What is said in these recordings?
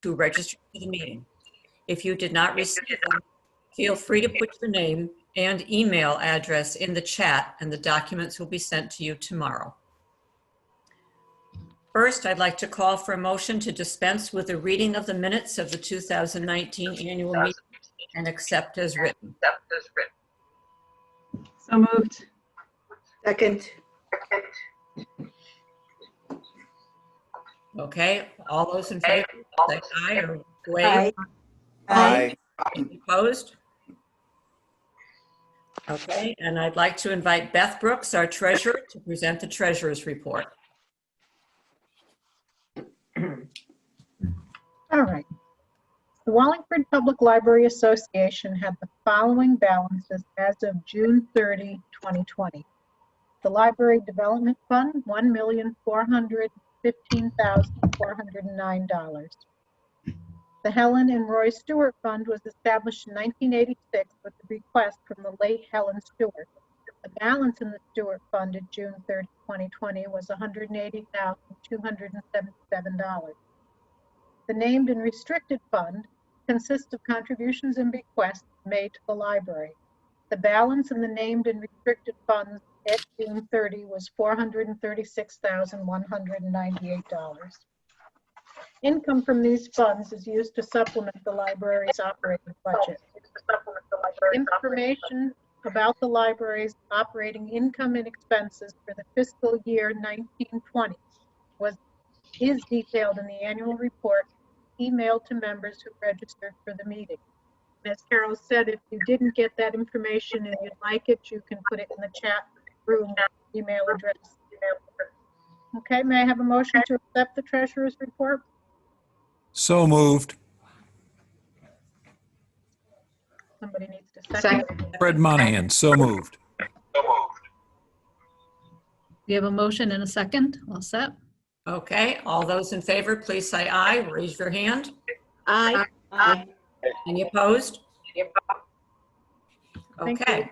to register for the meeting. If you did not receive them, feel free to put your name and email address in the chat, and the documents will be sent to you tomorrow. First, I'd like to call for a motion to dispense with the reading of the minutes of the 2019 annual meeting and accept as written. So moved. Second. Okay, all those in favor, say aye or wave. Aye. Aye. Any opposed? Okay, and I'd like to invite Beth Brooks, our treasurer, to present the treasurer's report. All right. The Wallingford Public Library Association had the following balances as of June 30, 2020. The Library Development Fund, $1,415,409. The Helen and Roy Stewart Fund was established in 1986 with the request from the late Helen Stewart. The balance in the Stewart Fund at June 30, 2020 was $180,277. The named and restricted fund consists of contributions and bequests made to the library. The balance in the named and restricted funds at June 30 was $436,198. Income from these funds is used to supplement the library's operating budget. Information about the library's operating income and expenses for the fiscal year 1920 is detailed in the annual report emailed to members who registered for the meeting. As Carol said, if you didn't get that information and you'd like it, you can put it in the chat room email address. Okay, may I have a motion to accept the treasurer's report? So moved. Somebody needs to second. Fred Monahan, so moved. We have a motion and a second. All set. Okay, all those in favor, please say aye. Raise your hand. Aye. Aye. Any opposed? Thank Okay.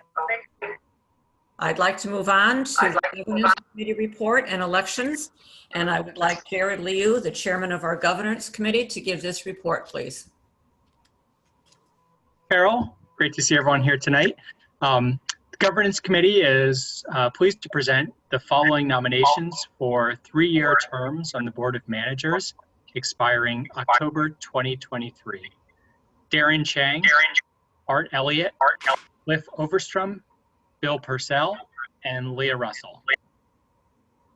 I'd like to move on to the Governance Committee report and elections. And I would like Jared Liu, the chairman of our Governance Committee, to give this report, please. Carol, great to see everyone here tonight. The Governance Committee is pleased to present the following nominations for 3-year terms on the Board of Managers expiring October 2023. Darren Chang, Art Elliott, Cliff Overstrom, Bill Purcell, and Leah Russell.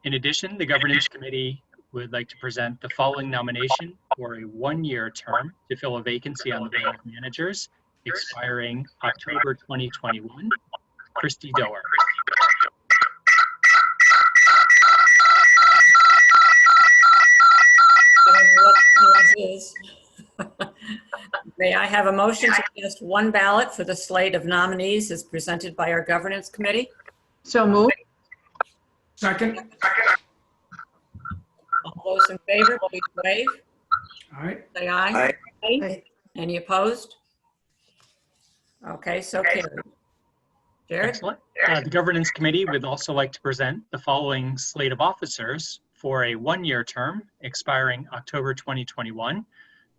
In addition, the Governance Committee would like to present the following nomination for a 1-year term to fill a vacancy on the Board of Managers expiring October 2021, Christy Doer. May I have a motion to cast one ballot for the slate of nominees as presented by our Governance Committee? So moved. Second. All those in favor, please wave. Aye. Say aye. Aye. Any opposed? Okay, so carried. Jared? Excellent. The Governance Committee would also like to present the following slate of officers for a 1-year term expiring October 2021.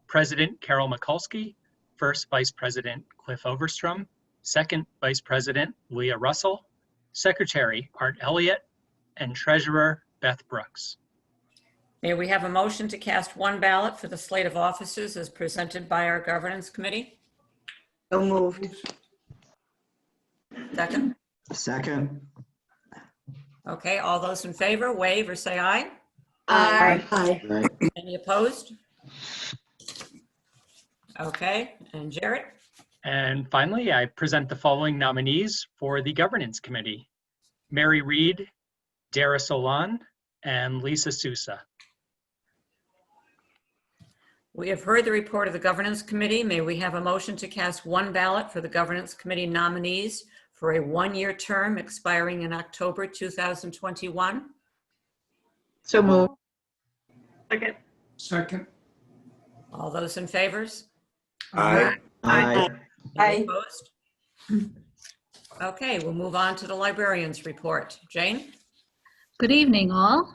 President Carol Mikulski, First Vice President Cliff Overstrom, Second Vice President Leah Russell, Secretary Art Elliott, and Treasurer Beth Brooks. May we have a motion to cast one ballot for the slate of officers as presented by our Governance Committee? So moved. Second. Second. Okay, all those in favor, wave or say aye. Aye. Aye. Any opposed? Okay, and Jared? And finally, I present the following nominees for the Governance Committee: Mary Reed, Dara Solan, and Lisa Sousa. We have heard the report of the Governance Committee. May we have a motion to cast one ballot for the Governance Committee nominees for a 1-year term expiring in October 2021? So moved. Second. Second. All those in favors? Aye. Aye. Any opposed? Okay, we'll move on to the librarian's report. Jane? Good evening, all.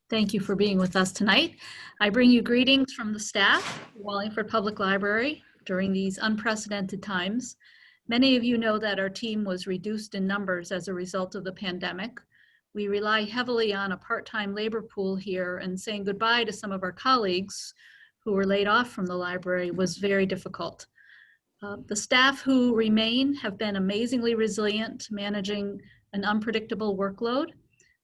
Thank you for being with us tonight. I bring you greetings from the staff at Wallingford Public Library during these unprecedented times. Many of you know that our team was reduced in numbers as a result of the pandemic. We rely heavily on a part-time labor pool here, and saying goodbye to some of our colleagues who were laid off from the library was very difficult. The staff who remain have been amazingly resilient, managing an unpredictable workload.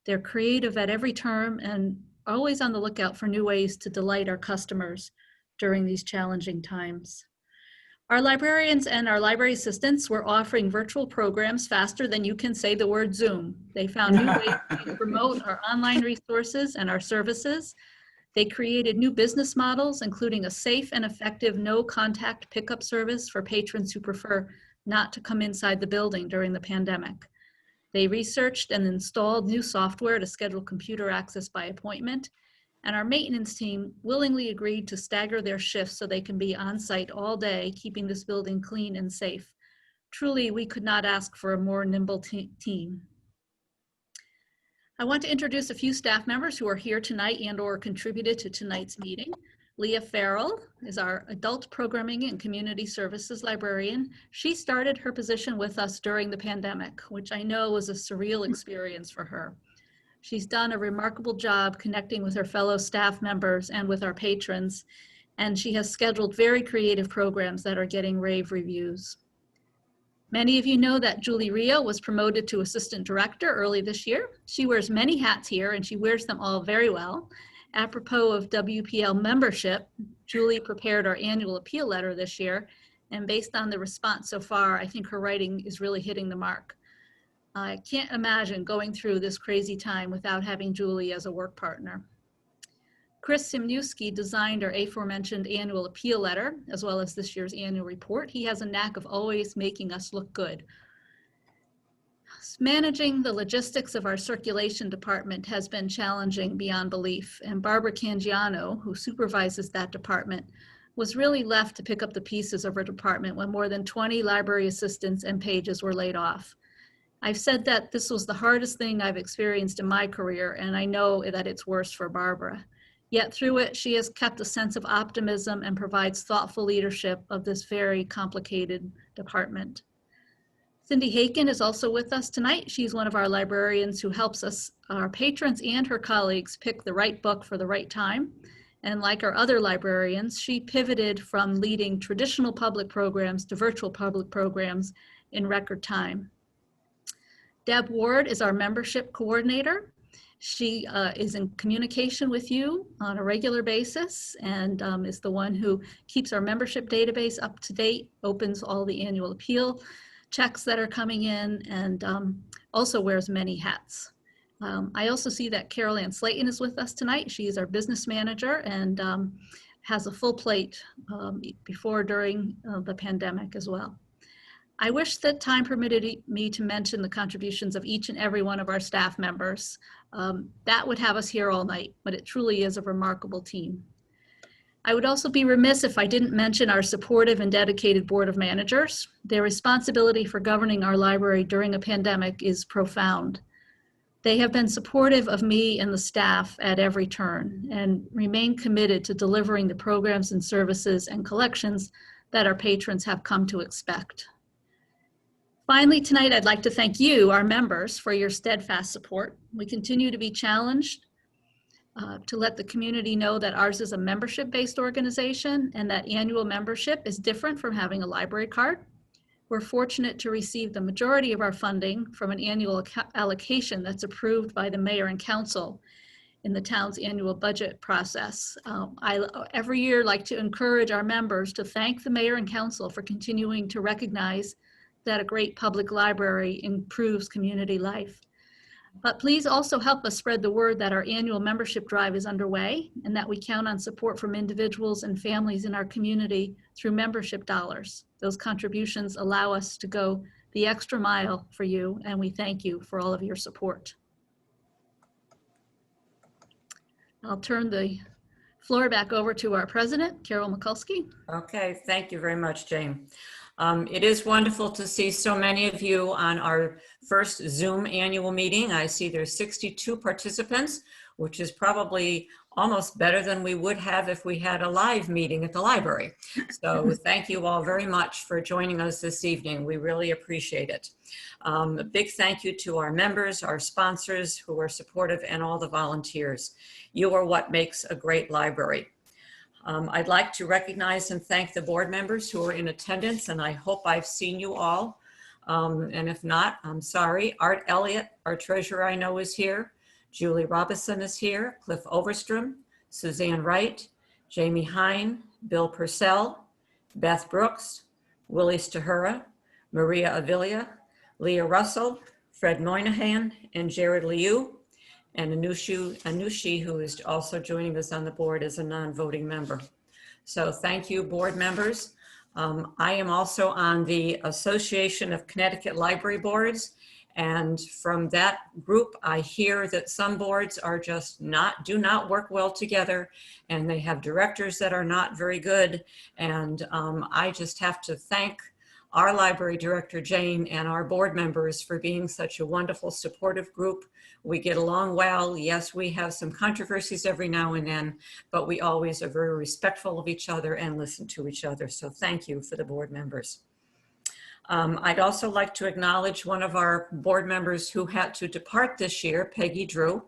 They're creative at every turn and always on the lookout for new ways to delight our customers during these challenging times. Our librarians and our library assistants were offering virtual programs faster than you can say the word Zoom. They found new ways to promote our online resources and our services. They created new business models, including a safe and effective no-contact pickup service for patrons who prefer not to come inside the building during the pandemic. They researched and installed new software to schedule computer access by appointment, and our maintenance team willingly agreed to stagger their shifts so they can be on site all day, keeping this building clean and safe. Truly, we could not ask for a more nimble team. I want to introduce a few staff members who are here tonight and or contributed to tonight's meeting. Leah Farrell is our Adult Programming and Community Services Librarian. She started her position with us during the pandemic, which I know was a surreal experience for her. She's done a remarkable job connecting with her fellow staff members and with our patrons, and she has scheduled very creative programs that are getting rave reviews. Many of you know that Julie Rio was promoted to Assistant Director early this year. She wears many hats here, and she wears them all very well. Apropos of WPL membership, Julie prepared our annual appeal letter this year, and based on the response so far, I think her writing is really hitting the mark. I can't imagine going through this crazy time without having Julie as a work partner. Chris Simniewski designed our aforementioned annual appeal letter, as well as this year's annual report. He has a knack of always making us look good. Managing the logistics of our circulation department has been challenging beyond belief, and Barbara Cangiano, who supervises that department, was really left to pick up the pieces of her department when more than 20 library assistants and pages were laid off. I've said that this was the hardest thing I've experienced in my career, and I know that it's worse for Barbara. Yet through it, she has kept a sense of optimism and provides thoughtful leadership of this very complicated department. Cindy Haken is also with us tonight. She's one of our librarians who helps us, our patrons and her colleagues, pick the right book for the right time. And like our other librarians, she pivoted from leading traditional public programs to virtual public programs in record time. Deb Ward is our membership coordinator. She is in communication with you on a regular basis and is the one who keeps our membership database up to date, opens all the annual appeal checks that are coming in, and also wears many hats. I also see that Carol Ann Slayton is with us tonight. She is our business manager and has a full plate before, during the pandemic as well. I wish that time permitted me to mention the contributions of each and every one of our staff members. That would have us here all night, but it truly is a remarkable team. I would also be remiss if I didn't mention our supportive and dedicated board of managers. Their responsibility for governing our library during a pandemic is profound. They have been supportive of me and the staff at every turn and remain committed to delivering the programs and services and collections that our patrons have come to expect. Finally, tonight, I'd like to thank you, our members, for your steadfast support. We continue to be challenged to let the community know that ours is a membership-based organization and that annual membership is different from having a library card. We're fortunate to receive the majority of our funding from an annual allocation that's approved by the mayor and council in the town's annual budget process. I every year like to encourage our members to thank the mayor and council for continuing to recognize that a great public library improves community life. But please also help us spread the word that our annual membership drive is underway and that we count on support from individuals and families in our community through membership dollars. Those contributions allow us to go the extra mile for you, and we thank you for all of your support. I'll turn the floor back over to our president, Carol Mikulski. Okay, thank you very much, Jane. It is wonderful to see so many of you on our first Zoom annual meeting. I see there's 62 participants, which is probably almost better than we would have if we had a live meeting at the library. So thank you all very much for joining us this evening. We really appreciate it. A big thank you to our members, our sponsors who are supportive, and all the volunteers. You are what makes a great library. I'd like to recognize and thank the board members who are in attendance, and I hope I've seen you all. And if not, I'm sorry. Art Elliott, our treasurer, I know is here. Julie Robinson is here. Cliff Overstrom, Suzanne Wright, Jamie Hine, Bill Purcell, Beth Brooks, Willie Stahura, Maria Avilia, Leah Russell, Fred Moynihan, and Jared Liu, and Anushi, who is also joining us on the board as a non-voting member. So thank you, board members. I am also on the Association of Connecticut Library Boards, and from that group, I hear that some boards are just do not work well together, and they have directors that are not very good. And I just have to thank our library director, Jane, and our board members for being such a wonderful, supportive group. We get along well. Yes, we have some controversies every now and then, but we always are very respectful of each other and listen to each other. So thank you for the board members. I'd also like to acknowledge one of our board members who had to depart this year, Peggy Drew.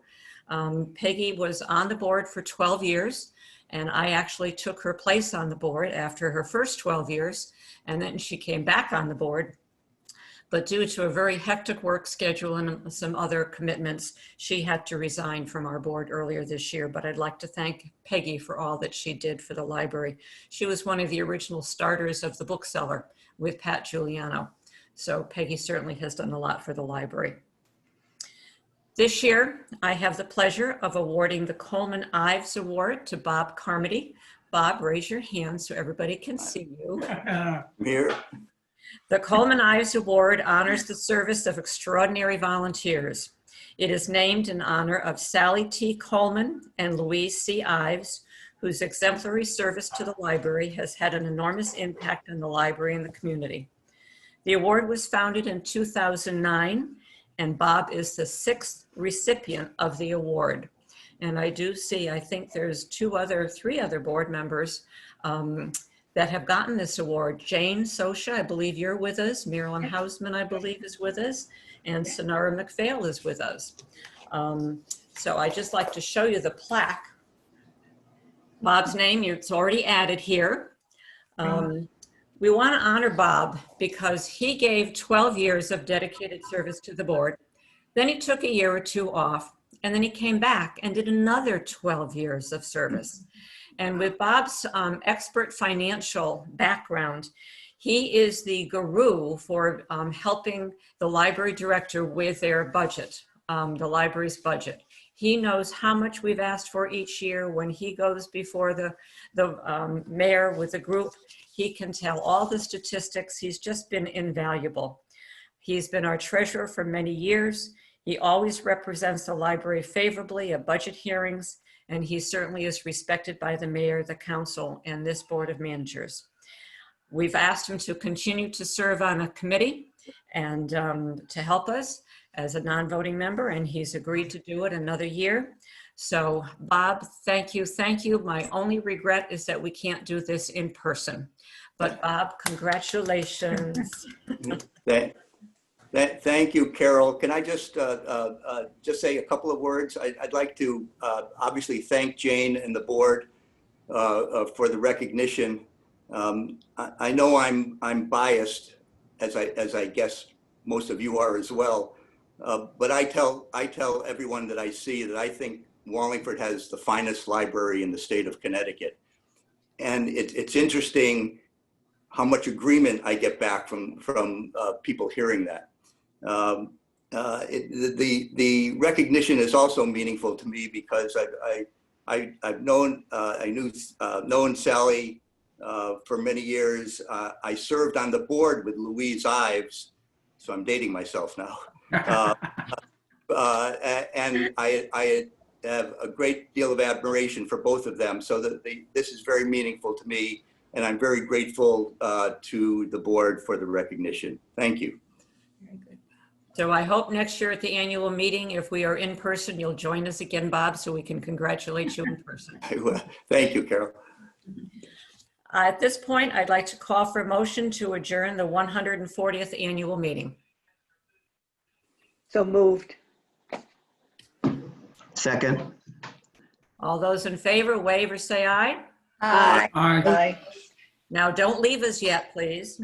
Peggy was on the board for 12 years, and I actually took her place on the board after her first 12 years, and then she came back on the board. But due to a very hectic work schedule and some other commitments, she had to resign from our board earlier this year. But I'd like to thank Peggy for all that she did for the library. She was one of the original starters of the bookseller with Pat Giuliano. So Peggy certainly has done a lot for the library. This year, I have the pleasure of awarding the Coleman Ives Award to Bob Carmody. Bob, raise your hand so everybody can see you. Here. The Coleman Ives Award honors the service of extraordinary volunteers. It is named in honor of Sally T. Coleman and Louise C. Ives, whose exemplary service to the library has had an enormous impact on the library and the community. The award was founded in 2009, and Bob is the 6th recipient of the award. And I do see, I think there's three other board members that have gotten this award. Jane Sosha, I believe you're with us. Marilyn Hausman, I believe, is with us. And Sonara McPhail is with us. So I just like to show you the plaque. Bob's name, it's already added here. We want to honor Bob because he gave 12 years of dedicated service to the board. Then he took a year or two off, and then he came back and did another 12 years of service. And with Bob's expert financial background, he is the guru for helping the library director with their budget, the library's budget. He knows how much we've asked for each year. When he goes before the mayor with the group, he can tell all the statistics. He's just been invaluable. He's been our treasurer for many years. He always represents the library favorably at budget hearings, and he certainly is respected by the mayor, the council, and this board of managers. We've asked him to continue to serve on a committee and to help us as a non-voting member, and he's agreed to do it another year. So Bob, thank you, thank you. My only regret is that we can't do this in person. But Bob, congratulations. Thank you, Carol. Can I just say a couple of words? I'd like to obviously thank Jane and the board for the recognition. I know I'm biased, as I guess most of you are as well. But I tell everyone that I see that I think Wallingford has the finest library in the state of Connecticut. And it's interesting how much agreement I get back from people hearing that. The recognition is also meaningful to me because I've known Sally for many years. I served on the board with Louise Ives, so I'm dating myself now. And I have a great deal of admiration for both of them. So that this is very meaningful to me, and I'm very grateful to the board for the recognition. Thank you. Very good. So I hope next year at the annual meeting, if we are in person, you'll join us again, Bob, so we can congratulate you in person. I will. Thank you, Carol. At this point, I'd like to call for a motion to adjourn the 140th annual meeting. So moved. Second. All those in favor, wave or say aye. Aye. Aye. Now, don't leave us yet, please.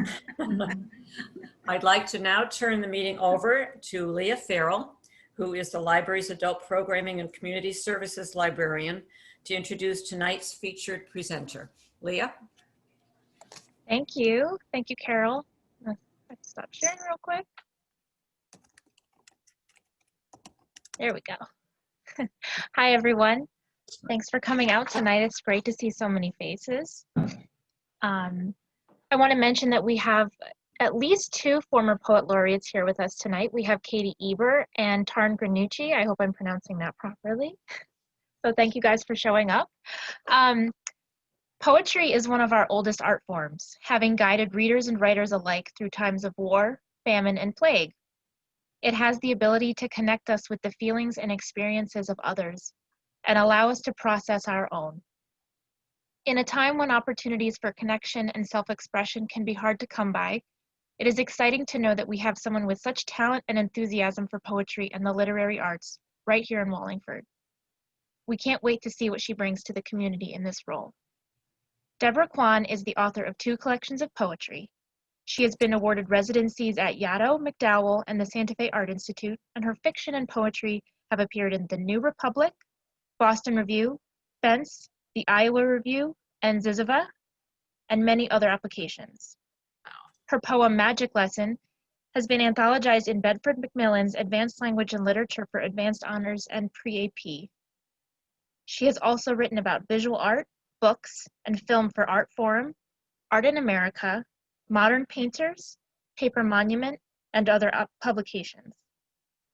I'd like to now turn the meeting over to Leah Farrell, who is the library's Adult Programming and Community Services Librarian, to introduce tonight's featured presenter. Leah? Thank you. Thank you, Carol. Let's stop sharing real quick. There we go. Hi, everyone. Thanks for coming out tonight. It's great to see so many faces. I want to mention that we have at least 2 former Poet Laureates here with us tonight. We have Katie Eber and Tarn Granucci. I hope I'm pronouncing that properly. So thank you guys for showing up. Poetry is one of our oldest art forms, having guided readers and writers alike through times of war, famine, and plague. It has the ability to connect us with the feelings and experiences of others and allow us to process our own. In a time when opportunities for connection and self-expression can be hard to come by, it is exciting to know that we have someone with such talent and enthusiasm for poetry and the literary arts right here in Wallingford. We can't wait to see what she brings to the community in this role. Deborah Kwan is the author of 2 collections of poetry. She has been awarded residencies at Yaddo, MacDowell, and the Santa Fe Art Institute, and her fiction and poetry have appeared in The New Republic, Boston Review, Fence, the Iowa Review, and Ziziva, and many other applications. Her poem Magic Lesson has been anthologized in Bedford Macmillan's Advanced Language and Literature for Advanced Honors and Pre-AP. She has also written about visual art, books, and film for Art Forum, Art in America, Modern Painters, Paper Monument, and other publications.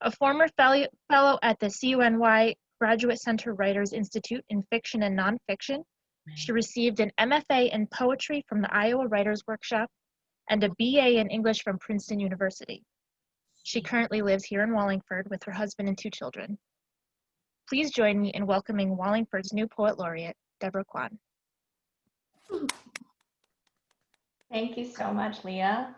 A former fellow at the CUNY Graduate Center Writers Institute in Fiction and Nonfiction, she received an MFA in Poetry from the Iowa Writers Workshop and a BA in English from Princeton University. She currently lives here in Wallingford with her husband and 2 children. Please join me in welcoming Wallingford's new Poet Laureate, Deborah Kwan. Thank you so much, Leah.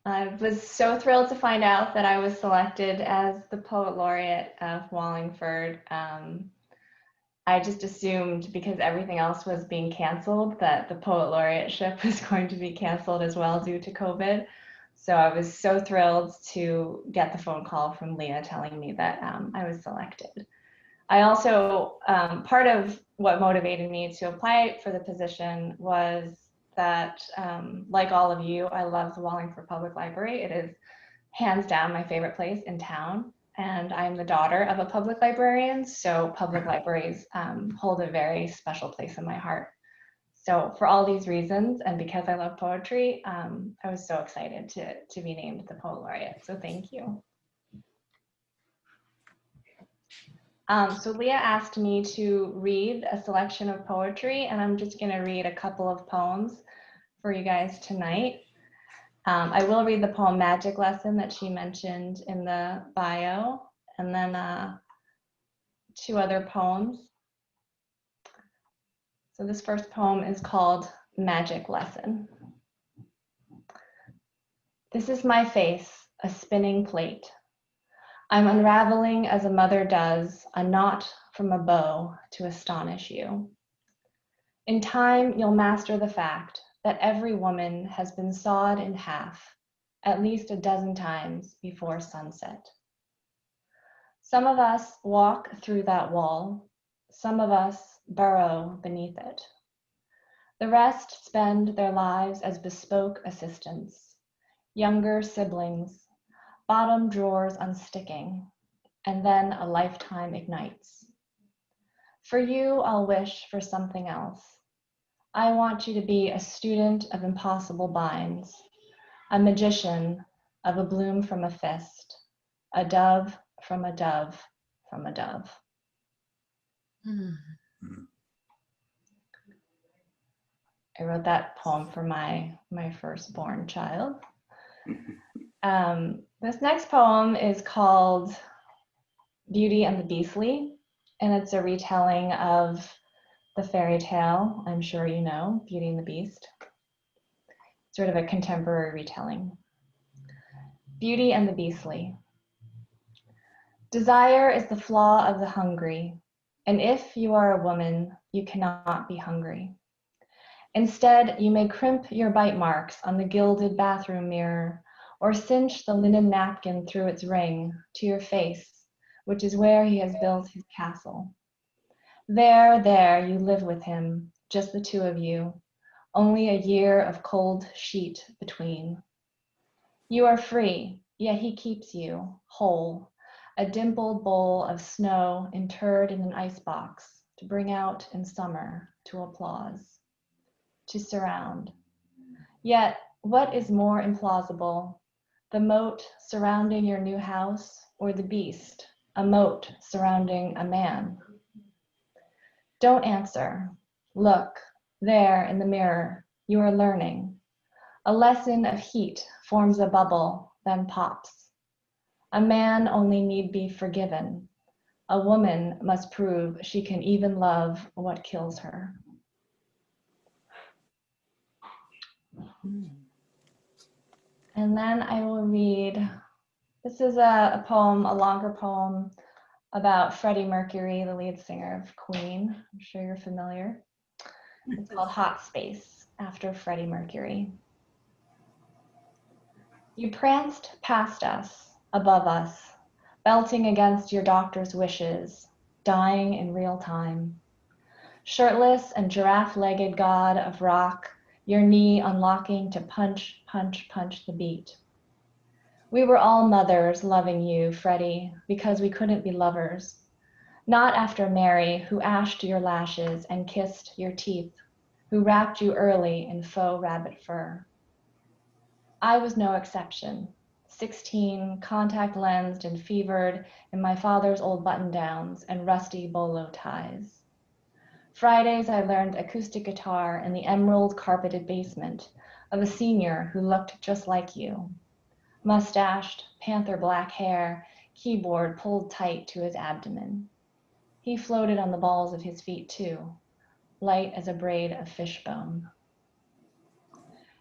I was so thrilled to find out that I was selected as the Poet Laureate of Wallingford. I just assumed, because everything else was being canceled, that the Poet Laureateship was going to be canceled as well due to COVID. So I was so thrilled to get the phone call from Leah telling me that I was selected. I also, part of what motivated me to apply for the position was that, like all of you, I love the Wallingford Public Library. It is hands down my favorite place in town. And I'm the daughter of a public librarian, so public libraries hold a very special place in my heart. So for all these reasons, and because I love poetry, I was so excited to be named the Poet Laureate, so thank you. So Leah asked me to read a selection of poetry, and I'm just gonna read a couple of poems for you guys tonight. I will read the poem Magic Lesson that she mentioned in the bio, and then 2 other poems. So this first poem is called Magic Lesson. This is my face, a spinning plate. I'm unraveling as a mother does a knot from a bow to astonish you. In time, you'll master the fact that every woman has been sawed in half at least a dozen times before sunset. Some of us walk through that wall. Some of us burrow beneath it. The rest spend their lives as bespoke assistants, younger siblings, bottom drawers unsticking, and then a lifetime ignites. For you, I'll wish for something else. I want you to be a student of impossible binds, a magician of a bloom from a fist, a dove from a dove from a dove. I wrote that poem for my firstborn child. This next poem is called Beauty and the Beastly, and it's a retelling of the fairy tale, I'm sure you know, Beauty and the Beast. Sort of a contemporary retelling. Beauty and the Beastly. Desire is the flaw of the hungry, and if you are a woman, you cannot be hungry. Instead, you may crimp your bite marks on the gilded bathroom mirror, or cinch the linen napkin through its ring to your face, which is where he has built his castle. There, you live with him, just the two of you, only a year of cold sheet between. You are free, yet he keeps you whole, a dimpled bowl of snow interred in an icebox to bring out in summer, to applause, to surround. Yet, what is more implausible, the moat surrounding your new house or the beast, a moat surrounding a man? Don't answer. Look, there in the mirror, you are learning. A lesson of heat forms a bubble, then pops. A man only need be forgiven. A woman must prove she can even love what kills her. And then I will read, this is a poem, a longer poem about Freddie Mercury, the lead singer of Queen. I'm sure you're familiar. It's called Hot Space, after Freddie Mercury. You pranced past us, above us, belting against your doctor's wishes, dying in real time. Shirtless and giraffe-legged god of rock, your knee unlocking to punch, punch, punch the beat. We were all mothers loving you, Freddie, because we couldn't be lovers. Not after Mary, who ashed your lashes and kissed your teeth, who wrapped you early in faux rabbit fur. I was no exception. 16, contact lensed and fevered in my father's old button-downs and rusty bolo ties. Fridays I learned acoustic guitar in the emerald carpeted basement of a senior who looked just like you. Mustached, panther black hair, keyboard pulled tight to his abdomen. He floated on the balls of his feet too, light as a braid of fishbone.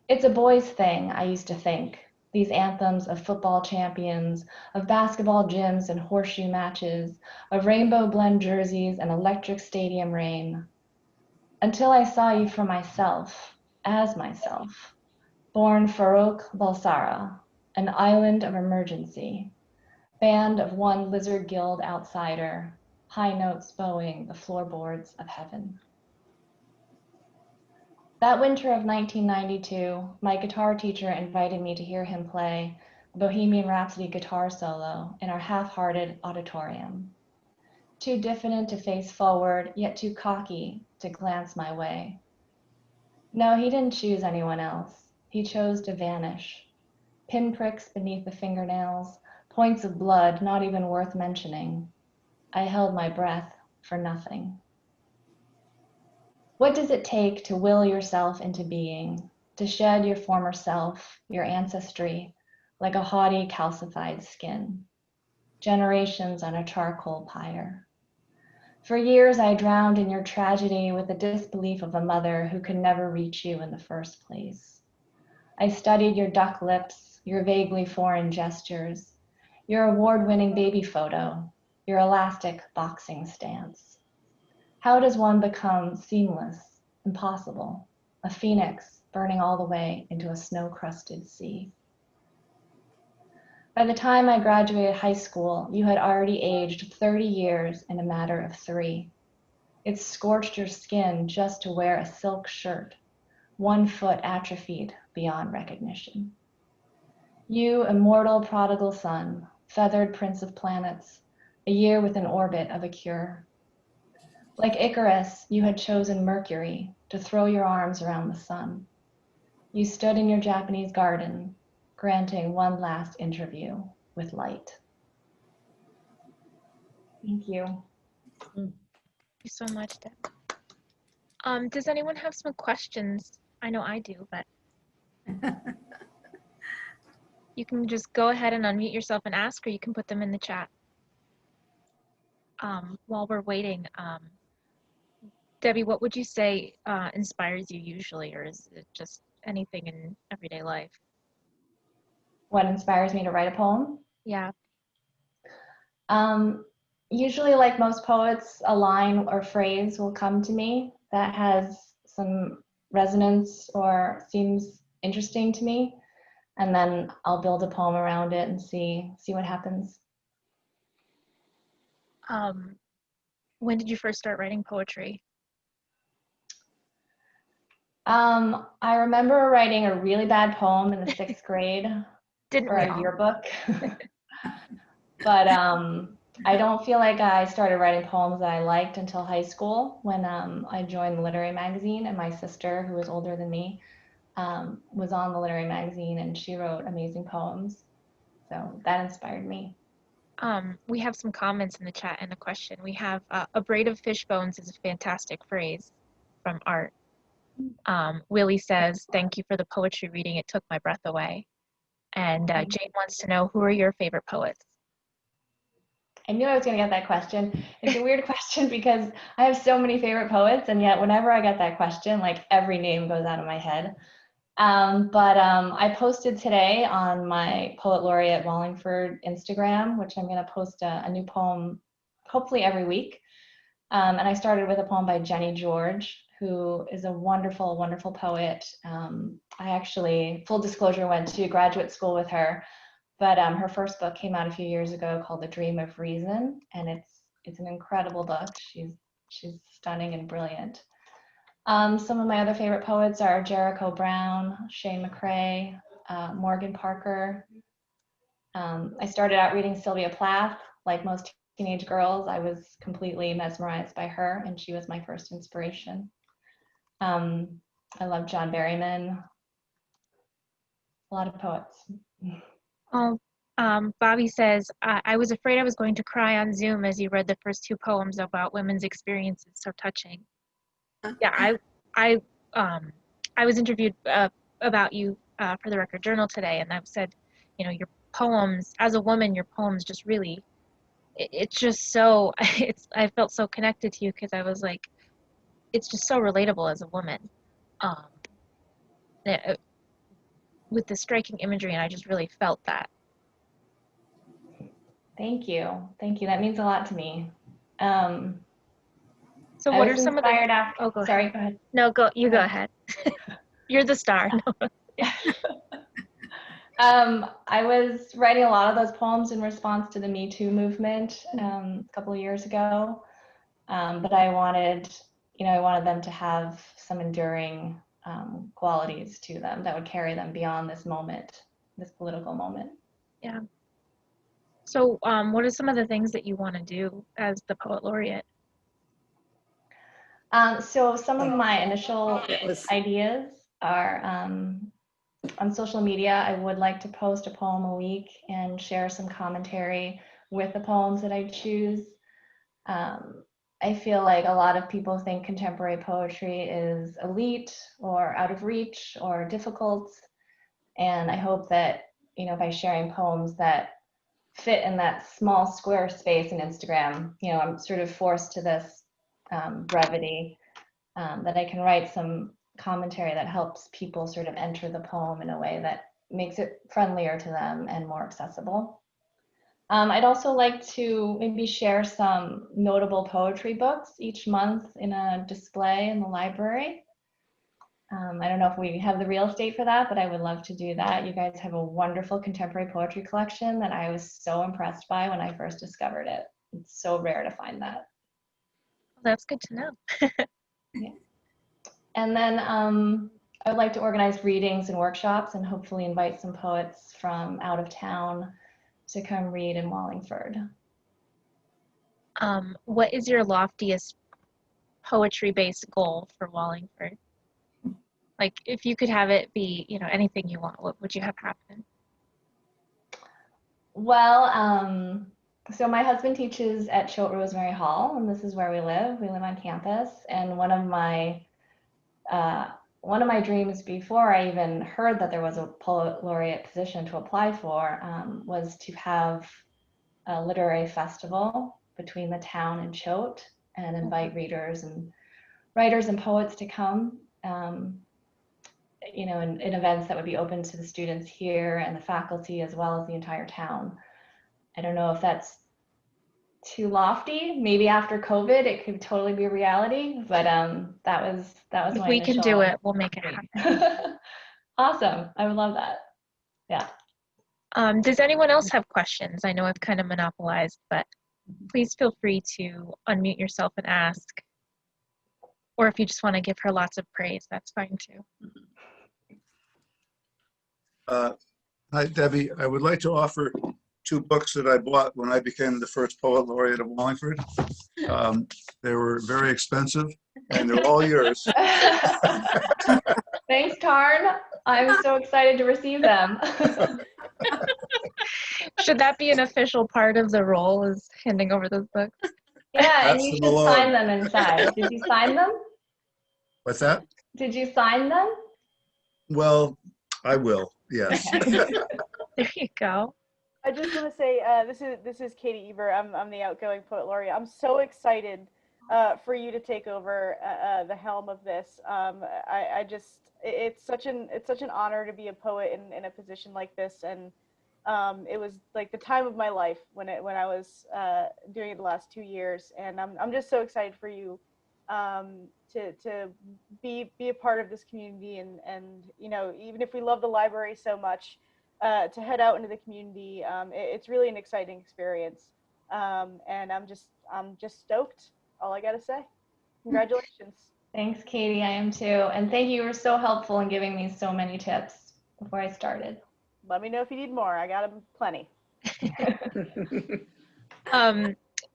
It's a boys' thing, I used to think, these anthems of football champions, of basketball gyms and horseshoe matches, of rainbow blend jerseys and electric stadium rain. Until I saw you for myself, as myself, born Farouk Balsara, an island of emergency, band of one lizard guild outsider, high notes bowing the floorboards of heaven. That winter of 1992, my guitar teacher invited me to hear him play a Bohemian Rhapsody guitar solo in our half-hearted auditorium. Too diffident to face forward, yet too cocky to glance my way. No, he didn't choose anyone else. He chose to vanish. Pinpricks beneath the fingernails, points of blood not even worth mentioning. I held my breath for nothing. What does it take to will yourself into being, to shed your former self, your ancestry, like a haughty calcified skin? Generations on a charcoal pyre. For years I drowned in your tragedy with the disbelief of a mother who could never reach you in the first place. I studied your duck lips, your vaguely foreign gestures, your award-winning baby photo, your elastic boxing stance. How does one become seamless, impossible, a phoenix burning all the way into a snow-crusted sea? By the time I graduated high school, you had already aged 30 years in a matter of 3. It scorched your skin just to wear a silk shirt, 1 foot atrophied beyond recognition. You, immortal prodigal son, feathered prince of planets, a year with an orbit of a cure. Like Icarus, you had chosen Mercury to throw your arms around the sun. You stood in your Japanese garden, granting one last interview with light. Thank you. Thank you so much, Deb. Does anyone have some questions I know I do, but you can just go ahead and unmute yourself and ask, or you can put them in the chat. While we're waiting, Debbie, what would you say inspires you usually, or is it just anything in everyday life? What inspires me to write a poem? Yeah. Usually, like most poets, a line or phrase will come to me that has some resonance or seems interesting to me, and then I'll build a poem around it and see what happens. When did you first start writing poetry? I remember writing a really bad poem in the 6th grade for a all? yearbook. But I don't feel like I started writing poems that I liked until high school when I joined the literary magazine, and my sister, who was older than me, was on the literary magazine, and she wrote amazing poems. So that inspired me. We have some comments in the chat and a question. We have a braid of fish bones is a fantastic phrase from Art. Willie says, thank you for the poetry reading. It took my breath away. And Jane wants to know, who are your favorite poets? I knew I was going to get that question. It's a weird question because I have so many favorite poets, and yet whenever I get that question, like every name goes out of my head. I posted today on my Poet Laureate Wallingford Instagram, which I'm going to post a new poem hopefully every week. And I started with a poem by Jenny George, who is a wonderful, wonderful poet. I actually, full disclosure, went to graduate school with her, but her first book came out a few years ago called The Dream of Reason, and it's an incredible book. She's stunning and brilliant. Some of my other favorite poets are Jericho Brown, Shane McCrae, Morgan Parker. I started out reading Sylvia Plath. Like most teenage girls, I was completely mesmerized by her, and she was my first inspiration. I love John Berryman. A lot of poets. Oh, Bobby says, I was afraid I was going to cry on Zoom as you read the first 2 poems about women's experiences. So touching. Yeah, I was interviewed about you for the Record Journal today, and I've said, you know, your poems, as a woman, your poems just really, it's just so, I felt so connected to you because I was like, it's just so relatable as a woman. With the striking imagery, and I just really felt that. Thank you. Thank you. That means a lot to me. So what are some of the... Oh, go sorry, ahead. Go ahead. No, go ahead. You're the star. I was writing a lot of those poems in response to the Me Too movement a couple of years ago. But I wanted them to have some enduring qualities to them that would carry them beyond this moment, this political moment. Yeah. So what are some of the things that you want to do as the Poet Laureate? So some of my initial ideas are on social media. I would like to post a poem a week and share some commentary with the poems that I choose. I feel like a lot of people think contemporary poetry is elite or out of reach or difficult. And I hope that, you know, by sharing poems that fit in that small square space in Instagram, you know, I'm sort of forced to this brevity, that I can write some commentary that helps people sort of enter the poem in a way that makes it friendlier to them and more accessible. I'd also like to maybe share some notable poetry books each month in a display in the library. I don't know if we have the real estate for that, but I would love to do that. You guys have a wonderful contemporary poetry collection that I was so impressed by when I first discovered it. It's so rare to find that. That's good to know. Yeah. And then I would like to organize readings and workshops and hopefully invite some poets from out of town to come read in Wallingford. What is your loftiest poetry-based goal for Wallingford? Like, if you could have it be, you know, anything you want, what would you have happen? Well, so my husband teaches at Choate Rosemary Hall, and this is where we live. We live on campus, and one of one of my dreams before I even heard that there was a Poet Laureate position to apply for was to have a literary festival between the town and Choate and invite readers and writers and poets to come, you know, in events that would be open to the students here and the faculty as well as the entire town. I don't know if that's too lofty. Maybe after COVID, it could totally be a reality, but that was If my we can do it, we'll make it happen. Awesome. I would love that. Yeah. Does anyone else have questions? I know I've kind of monopolized, but please feel free to unmute yourself and ask. Or if you just want to give her lots of praise, that's fine too. Hi, Debbie. I would like to offer 2 books that I bought when I became the first Poet Laureate of Wallingford. They were very expensive, and they're all yours. Thanks, Tarn. I'm so excited to receive them. Should that be an official part of the role, is handing over those books? Yeah, and you Pass should them along. sign them inside. Did you sign them? What's that? Did you sign them? Well, I will, yes. There you go. I just want to say this is Katie Eber. I'm the outgoing Poet Laureate. I'm so excited for you to take over the helm of this. It's such an honor to be a poet in a position like this, and it was like the time of my life when I was doing it the last 2 years, and I'm just so excited for you to be a part of this community, and you know, even if we love the library so much, to head out into the community, it's really an exciting experience, and I'm just stoked. All I gotta say. Congratulations. Thanks, Katie. I am too. And thank you. You were so helpful in giving me so many tips before I started. Let me know if you need more. I got them plenty.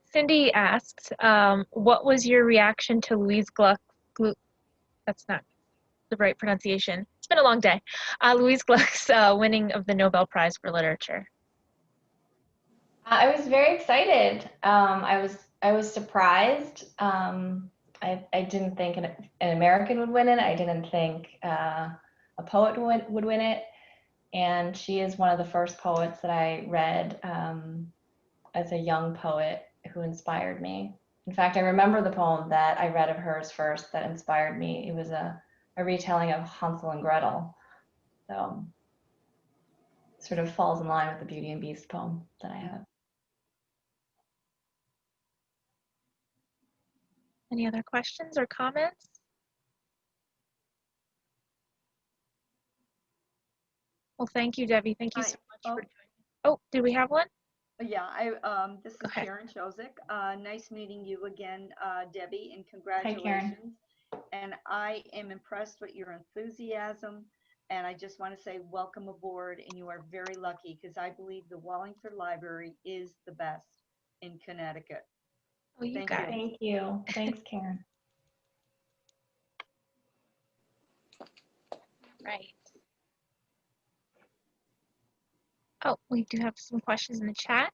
Cindy asked, what was your reaction to Louise Gluck? That's not the right pronunciation. It's been a long day. Louise Gluck's winning of the Nobel Prize for Literature. I was very excited. I was surprised. I didn't think an American would win it. I didn't think a poet would win it. And she is one of the first poets that I read as a young poet who inspired me. In fact, I remember the poem that I read of hers first that inspired me. It was a retelling of Hansel and Gretel. So it sort of falls in line with the Beauty and Beast poem that I have. Any other questions or comments? Well, thank you, Debbie. Thank you so much for joining. Oh, did we have one? Yeah, this is Karen Chozik. Nice meeting you again, Debbie, and congratulations. And I am impressed with your enthusiasm, and I just want to say welcome aboard, and you are very lucky because I believe the Wallingford Library is the best in Connecticut. Oh, you Thank got it. Thank you. Thanks, Karen. Right. Oh, we do have some questions in the chat.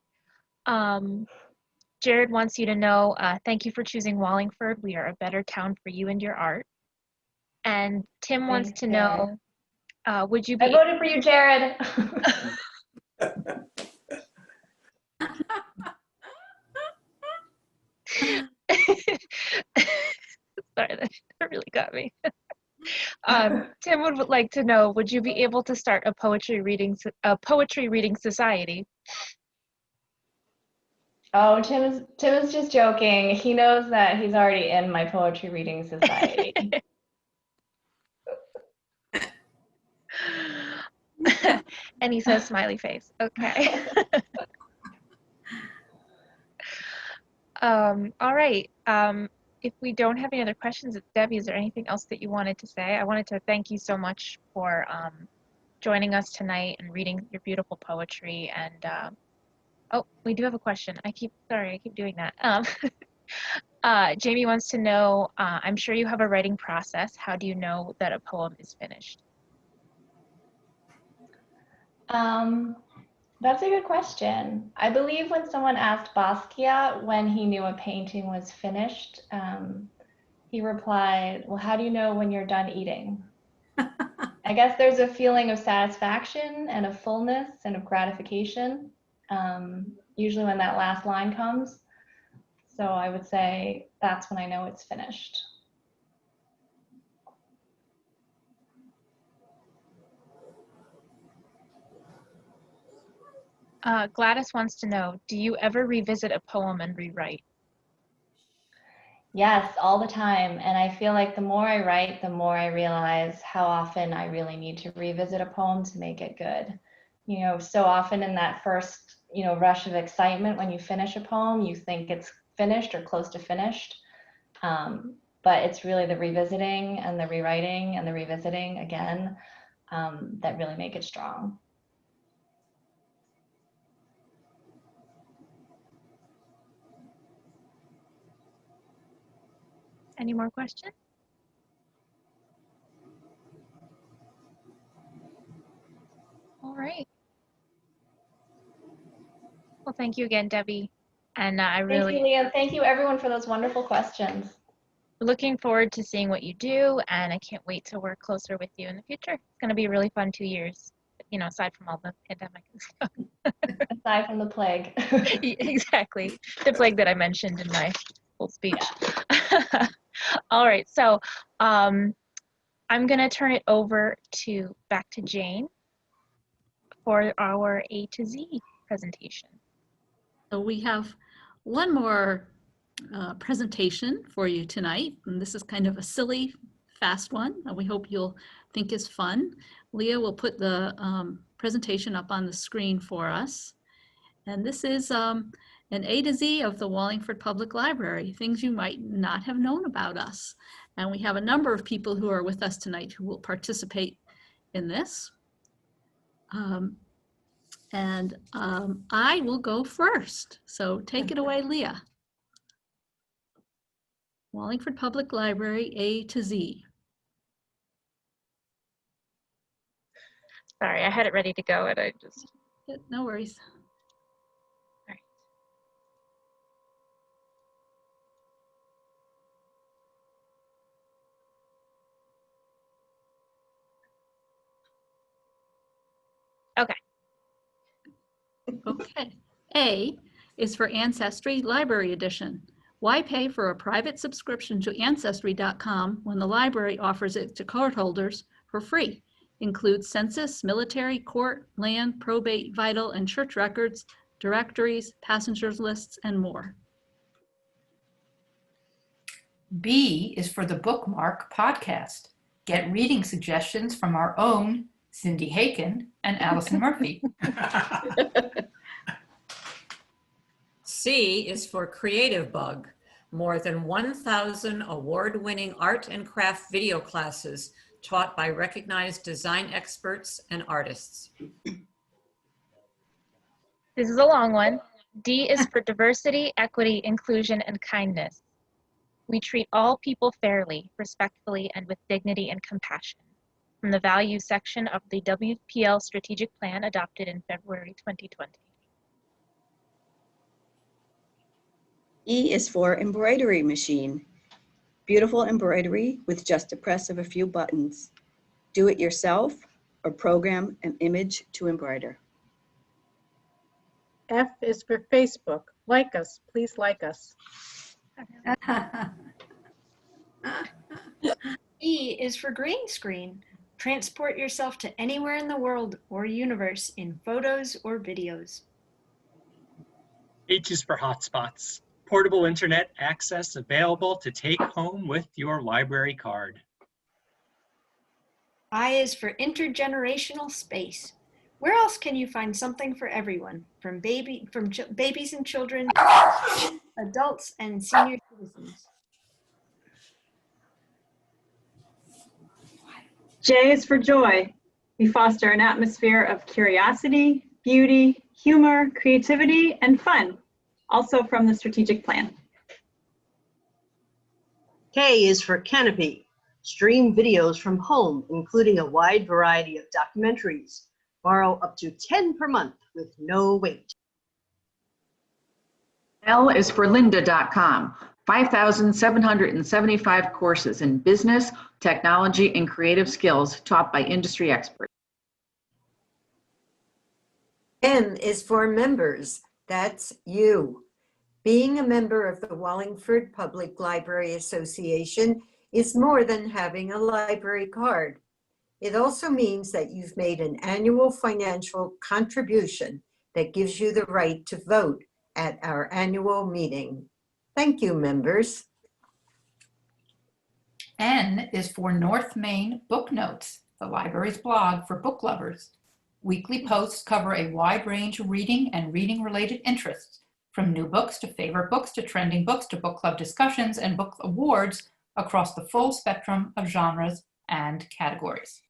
Jared wants you to know, thank you for choosing Wallingford. We are a better town for you and your art. And Tim wants to know, would you be— I voted for you, Jared. Sorry, that really got me. Tim would like to know, would you be able to start a poetry reading society? Oh, Tim is just joking. He knows that he's already in my poetry reading society. And he says smiley face. Okay. All right. If we don't have any other questions, Debbie, is there anything else that you wanted to say? I wanted to thank you so much for joining us tonight and reading your beautiful poetry. And oh, we do have a question. I keep doing that. Jamie wants to know, I'm sure you have a writing process. How do you know that a poem is finished? That's a good question. I believe when someone asked Basquiat when he knew a painting was finished, he replied, well, how do you know when you're done eating? I guess there's a feeling of satisfaction and of fullness and of gratification, usually when that last line comes. So I would say that's when I know it's finished. Gladys wants to know, do you ever revisit a poem and rewrite? Yes, all the time. And I feel like the more I write, the more I realize how often I really need to revisit a poem to make it good. You know, so often in that first, rush of excitement when you finish a poem, you think it's finished or close to finished. But it's really the revisiting and the rewriting and the revisiting again that really make it strong. Any more questions? All right. Well, thank you again, Debbie. And Thank you, Leah. Thank you, everyone, for those wonderful questions. Looking forward to seeing what you do, and I can't wait to work closer with you in the future. It's going to be a really fun 2 years, aside from all the pandemic and stuff. Aside from the plague. Exactly. The plague that I mentioned in my full speech. Yeah. All right, so I'm going to turn it over back to Jane for our A to Z presentation. So we have one more presentation for you tonight, and this is kind of a silly, fast one that we hope you'll think is fun. Leah will put the presentation up on the screen for us. And this is an A to Z of the Wallingford Public Library, things you might not have known about us. And we have a number of people who are with us tonight who will participate in this. I will go first. So take it away, Leah. Wallingford Public Library, A to Z. Sorry, I had it ready to go and I just... No worries. Okay. Okay. A is for Ancestry Library Edition. Why pay for a private subscription to Ancestry.com when the library offers it to cardholders for free? Includes census, military, court, land, probate, vital, and church records, directories, passengers lists, and more. B is for the Bookmark Podcast. Get reading suggestions from our own Cindy Haken and Allison Murphy. C is for Creativebug. More than 1,000 award-winning art and craft video classes taught by recognized design experts and artists. This is a long one. D is for Diversity, Equity, Inclusion, and Kindness. We treat all people fairly, respectfully, and with dignity and compassion. From the Values section of the WPL Strategic Plan adopted in February 2020. E is for Embroidery Machine. Beautiful embroidery with just a press of a few buttons. Do it yourself or program an image to embroider. F is for Facebook. Like us, please like us. E is for Greenscreen. Transport yourself to anywhere in the world or universe in photos or videos. H is for hotspots. Portable internet access available to take home with your library card. I is for Intergenerational Space. Where else can you find something for everyone, from babies and children, adults and senior citizens? J is for Joy. We foster an atmosphere of curiosity, beauty, humor, creativity, and fun, also from the strategic plan. K is for Canopy. Stream videos from home, including a wide variety of documentaries. Borrow up to 10 per month with no wait. L is for lynda.com. 5,775 courses in business, technology, and creative skills taught by industry experts. M is for members. That's you. Being a member of the Wallingford Public Library Association is more than having a library card. It also means that you've made an annual financial contribution that gives you the right to vote at our annual meeting. Thank you, members. N is for North Main Book Notes, the library's blog for book lovers. Weekly posts cover a wide range of reading and reading-related interests, from new books to favorite books to trending books to book club discussions and book awards across the full spectrum of genres and categories.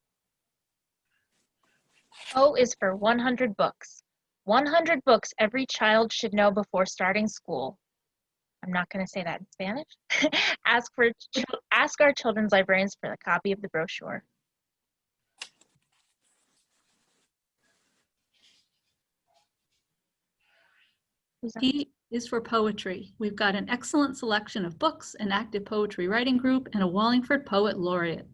O is for 100 books. 100 books every child should know before starting school. I'm not going to say that in Spanish. Ask our children's librarians for a copy of the brochure. P is for poetry. We've got an excellent selection of books, an active poetry writing group, and a Wallingford Poet Laureate.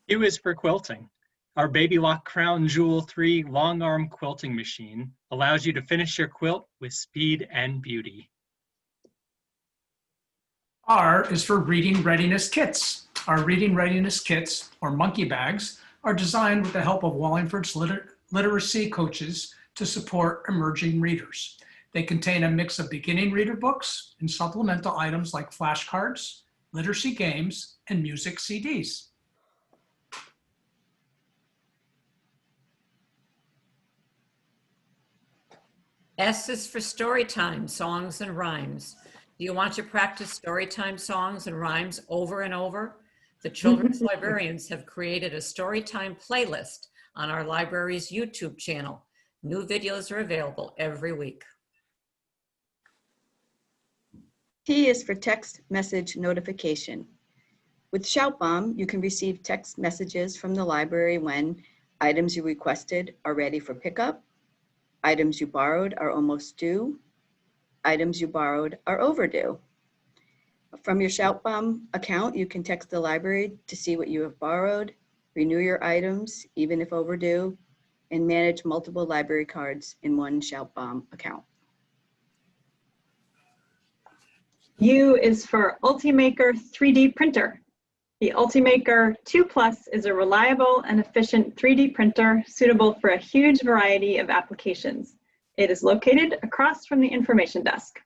Q is for quilting. Our Baby Lock Crown Jewel 3 long arm quilting machine allows you to finish your quilt with speed and beauty. R is for Reading Readiness Kits. Our Reading Readiness Kits, or monkey bags, are designed with the help of Wallingford's literacy coaches to support emerging readers. They contain a mix of beginning reader books and supplemental items like flashcards, literacy games, and music CDs. S is for story time, songs and rhymes. Do you want to practice story time songs and rhymes over and over? The children's librarians have created a story time playlist on our library's YouTube channel. New videos are available every week. T is for text message notification. With Shoutbomb, you can receive text messages from the library when items you requested are ready for pickup, items you borrowed are almost due, items you borrowed are overdue. From your Shoutbomb account, you can text the library to see what you have borrowed, renew your items, even if overdue, and manage multiple library cards in one Shoutbomb account. U is for Ultimaker 3D printer. The Ultimaker 2 Plus is a reliable and efficient 3D printer suitable for a huge variety of applications. It is located across from the information desk.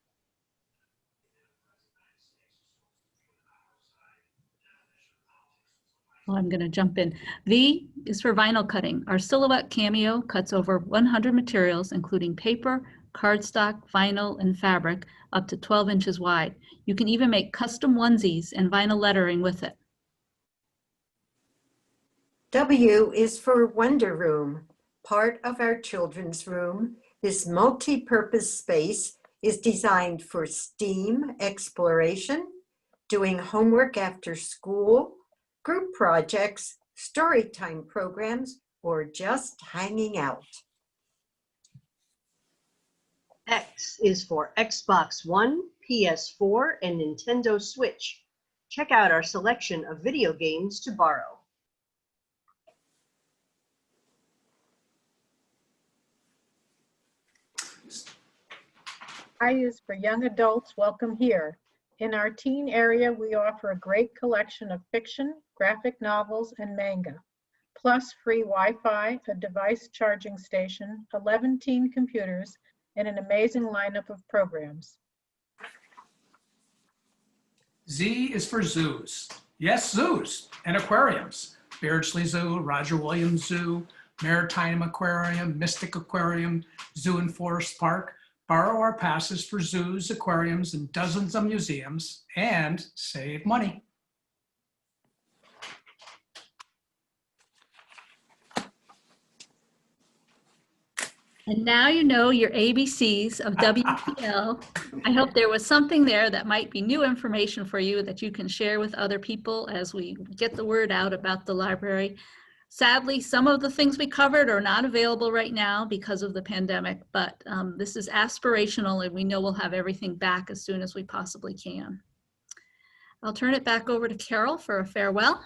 Well, I'm going to jump in. V is for vinyl cutting. Our Silhouette Cameo cuts over 100 materials, including paper, cardstock, vinyl, and fabric, up to 12 inches wide. You can even make custom onesies and vinyl lettering with it. W is for Wonder Room. Part of our children's room, this multi-purpose space is designed for STEAM exploration, doing homework after school, group projects, storytime programs, or just hanging out. X is for Xbox One, PS4, and Nintendo Switch. Check out our selection of video games to borrow. I is for young adults. Welcome here. In our teen area, we offer a great collection of fiction, graphic novels, and manga, plus free Wi-Fi, a device charging station, 11 teen computers, and an amazing lineup of programs. Z is for zoos. Yes, zoos and aquariums. Beardsley Zoo, Roger Williams Zoo, Maritime Aquarium, Mystic Aquarium, Zoo and Forest Park. Borrow our passes for zoos, aquariums, and dozens of museums, and save money. And now you know your ABCs of WPL. I hope there was something there that might be new information for you that you can share with other people as we get the word out about the library. Sadly, some of the things we covered are not available right now because of the pandemic, but this is aspirational, and we know we'll have everything back as soon as we possibly can. I'll turn it back over to Carol for a farewell.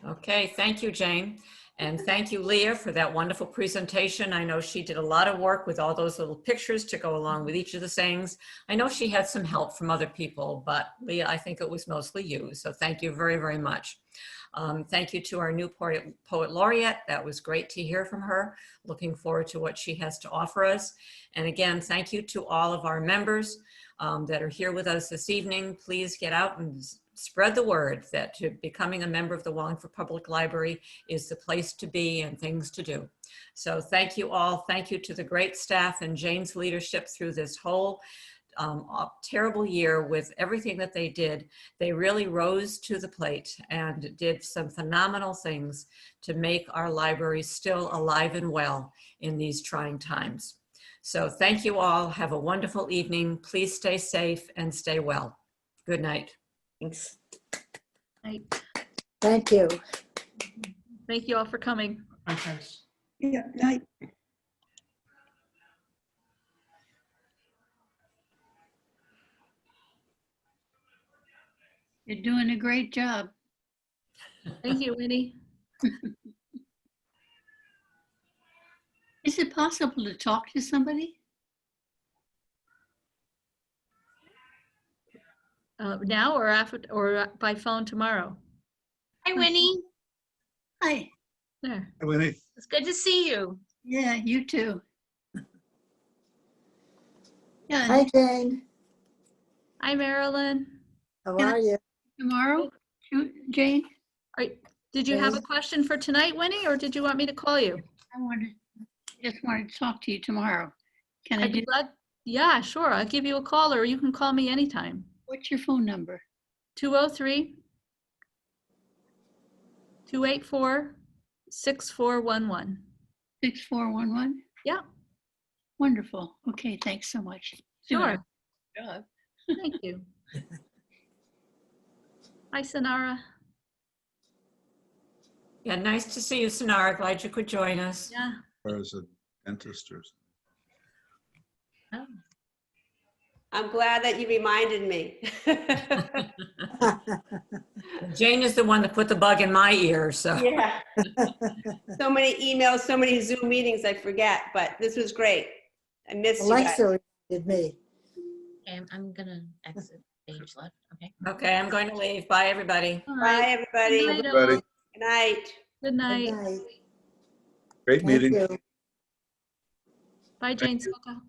Okay, thank you, Jane. And thank you, Leah, for that wonderful presentation. I know she did a lot of work with all those little pictures to go along with each of the sayings. I know she had some help from other people, but Leah, I think it was mostly you. So thank you very, very much. Thank you to our new Poet Laureate. That was great to hear from her. Looking forward to what she has to offer us. And again, thank you to all of our members that are here with us this evening. Please get out and spread the word that becoming a member of the Wallingford Public Library is the place to be and things to do. So thank you all. Thank you to the great staff and Jane's leadership through this whole terrible year with everything that they did. They really rose to the plate and did some phenomenal things to make our library still alive and well in these trying times. So thank you all. Have a wonderful evening. Please stay safe and stay well. Good night. Thanks. Night. Thank you. Thank you all for coming. Bye, guys. Yeah, night. You're doing a great job. Thank you, Winnie. Is it possible to talk to somebody? Now or after, or by phone tomorrow? Hi, Winnie. Hi. There. Hi, Winnie. It's good to see you. Yeah, you too. Yeah. Hi, Jane. Hi, Marilyn. How are you? Tomorrow, Jane? Did you have a question for tonight, Winnie, or did you want me to call you? Just wanted to talk to you tomorrow. Can I I'd be do? glad. Yeah, sure. I'll give you a call, or you can call me anytime. What's your phone number? 203-284-6411. 6411? Yeah. Wonderful. Okay, thanks so much. Sure. Good job. Thank you. Hi, Sanara. Yeah, nice to see you, Sanara. Glad you could join us. Yeah. Or as a dentist or something. Oh. I'm glad that you reminded me. Jane is the one that put the bug in my ear, so. Yeah. So many emails, so many Zoom meetings, I forget, but this was great. I missed you guys. Alexa reminded me. I'm gonna exit page left. Okay. Okay, I'm going to leave. Bye, everybody. Bye, everybody. Good night, Everybody. all. Good night. Good night. Good night. Great Thank meeting. you. Bye, Jane Soka.